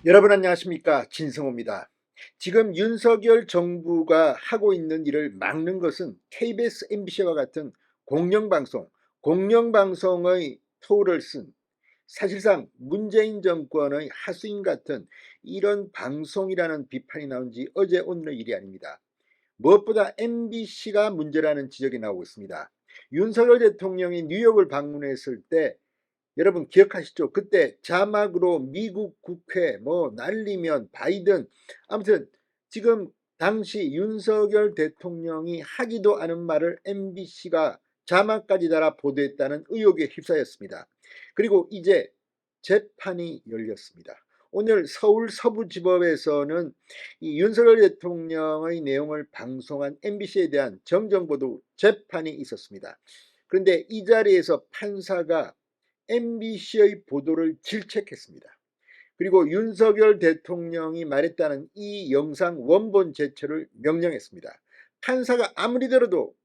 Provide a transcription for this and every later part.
여러분 안녕하십니까, 진성호입니다. 지금 윤석열 정부가 하고 있는 일을 막는 것은 KBS, MBC와 같은 공영방송의 토를 쓴 사실상 문재인 정권의 하수인 같은 이런 방송이라는 비판이 나온 지 어제 오늘의 일이 아닙니다. 무엇보다 MBC가 문제라는 지적이 나오고 있습니다. 윤석열 대통령이 뉴욕을 방문했을 때 여러분 기억하시죠? 그때 자막으로 미국 국회 뭐 날리면 바이든, 아무튼 지금 당시 윤석열 대통령이 하지도 않은 말을 MBC가 자막까지 달아 보도했다는 의혹에 휩싸였습니다. 그리고 이제 재판이 열렸습니다. 오늘 서울 서부지법에서는 이 윤석열 대통령의 내용을 방송한 MBC에 대한 정정보도 재판이 있었습니다. 그런데 이 자리에서 판사가 MBC의 보도를 질책했습니다. 그리고 윤석열 대통령이 말했다는 이 영상 원본 제출을 명령했습니다. 판사가 아무리 들어도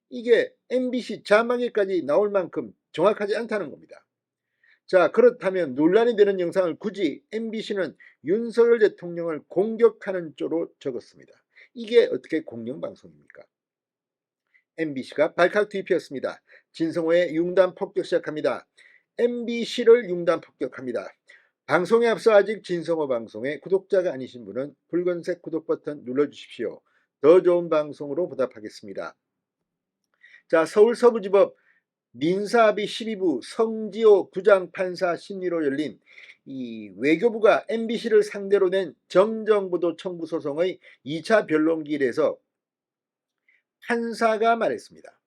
이게 MBC 자막에까지 나올 만큼 정확하지 않다는 겁니다. 자, 그렇다면 논란이 되는 영상을 굳이 MBC는 윤석열 대통령을 공격하는 쪽으로 적었습니다. 이게 어떻게 공영방송입니까? MBC가 발칵 뒤집혔습니다. 진성호의 융단 폭격 시작합니다. MBC를 융단 폭격합니다. 방송에 앞서 아직 진성호 방송의 구독자가 아니신 분은 붉은색 구독 버튼 눌러주십시오. 더 좋은 방송으로 보답하겠습니다. 자, 서울 서부지법 민사합의 12부 성지호 부장판사 심리로 열린 이 외교부가 MBC를 상대로 낸 정정보도 청구 소송의 2차 변론기일에서 판사가 말했습니다.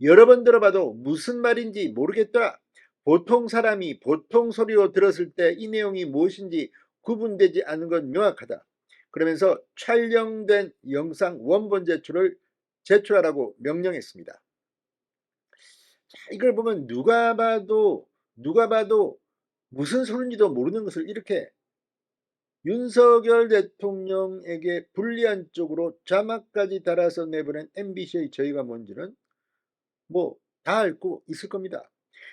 여러 번 들어봐도 무슨 말인지 모르겠더라. 보통 사람이 보통 소리로 들었을 때 이 내용이 무엇인지 구분되지 않는 건 명확하다. 그러면서 촬영된 영상 원본 제출하라고 명령했습니다. 자, 이걸 보면 누가 봐도 무슨 소리인지도 모르는 것을 이렇게 윤석열 대통령에게 불리한 쪽으로 자막까지 달아서 내보낸 MBC의 저희가 뭔지는 뭐 다 알고 있을 겁니다.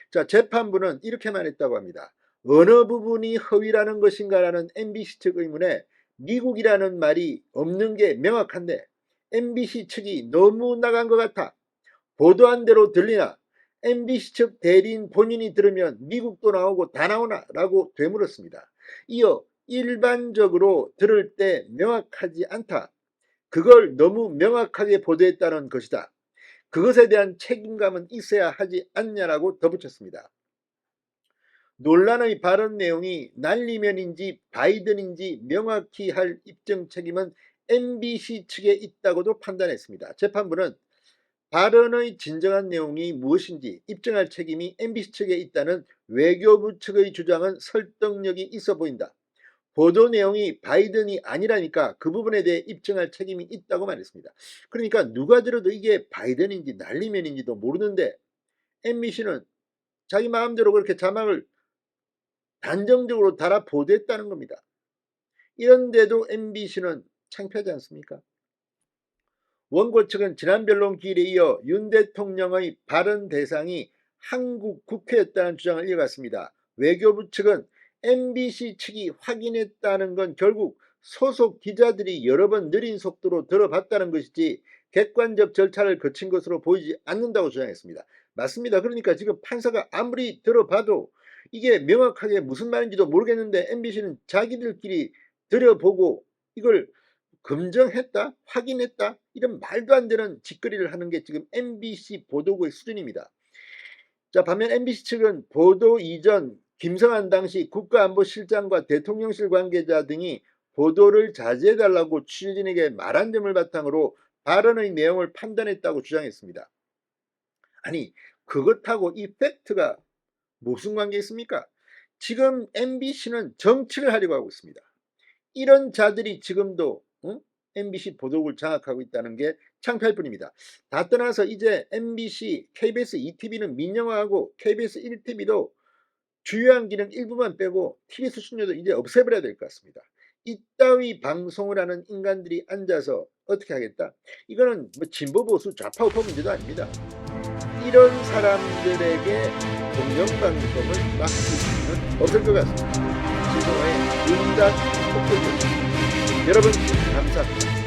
자, 재판부는 이렇게 말했다고 합니다. 어느 부분이 허위라는 것인가라는 MBC 측 의문에 미국이라는 말이 없는 게 명확한데 MBC 측이 너무 나간 것 같아. 보도한 대로 들리나? MBC 측 대리인 본인이 들으면 미국도 나오고 다 나오나? 라고 되물었습니다. 이어 일반적으로 들을 때 명확하지 않다. 그걸 너무 명확하게 보도했다는 것이다. 그것에 대한 책임감은 있어야 하지 않냐라고 덧붙였습니다. 논란의 발언 내용이 날리면인지 바이든인지 명확히 할 입증 책임은 MBC 측에 있다고도 판단했습니다. 재판부는 발언의 진정한 내용이 무엇인지 입증할 책임이 MBC 측에 있다는 외교부 측의 주장은 설득력이 있어 보인다. 보도 내용이 바이든이 아니라니까 그 부분에 대해 입증할 책임이 있다고 말했습니다. 그러니까 누가 들어도 이게 바이든인지 날리면인지도 모르는데 MBC는 자기 마음대로 그렇게 자막을 단정적으로 달아 보도했다는 겁니다. 이런데도 MBC는 창피하지 않습니까? 원고 측은 지난 변론 기일에 이어 윤 대통령의 발언 대상이 한국 국회였다는 주장을 이어갔습니다. 외교부 측은 MBC 측이 확인했다는 건 결국 소속 기자들이 여러 번 느린 속도로 들어봤다는 것이지 객관적 절차를 거친 것으로 보이지 않는다고 주장했습니다. 맞습니다. 그러니까 지금 판사가 아무리 들어봐도 이게 명확하게 무슨 말인지도 모르겠는데 MBC는 자기들끼리 들여보고 이걸 검증했다, 확인했다, 이런 말도 안 되는 짓거리를 하는 게 지금 MBC 보도국의 수준입니다. 자, 반면 MBC 측은 보도 이전 김성한 당시 국가안보실장과 대통령실 관계자 등이 보도를 자제해달라고 취재진에게 말한 점을 바탕으로 발언의 내용을 판단했다고 주장했습니다. 아니, 그것하고 이 팩트가 무슨 관계 있습니까? 지금 MBC는 정치를 하려고 하고 있습니다. 이런 자들이 지금도 MBC 보도국을 장악하고 있다는 게 창피할 뿐입니다. 다 떠나서 이제 MBC, KBS 2TV는 민영화하고 KBS 1TV도 주요한 기능 일부만 빼고 TV 수신료도 이제 없애버려야 될 것 같습니다. 이따위 방송을 하는 인간들이 앉아서 어떻게 하겠다? 이거는 뭐 진보 보수 좌파 우파 문제도 아닙니다. 이런 사람들에게 공영방송을 맡길 수는 없을 것 같습니다. 최동호의 문단 폭격이었습니다. 여러분 감사합니다.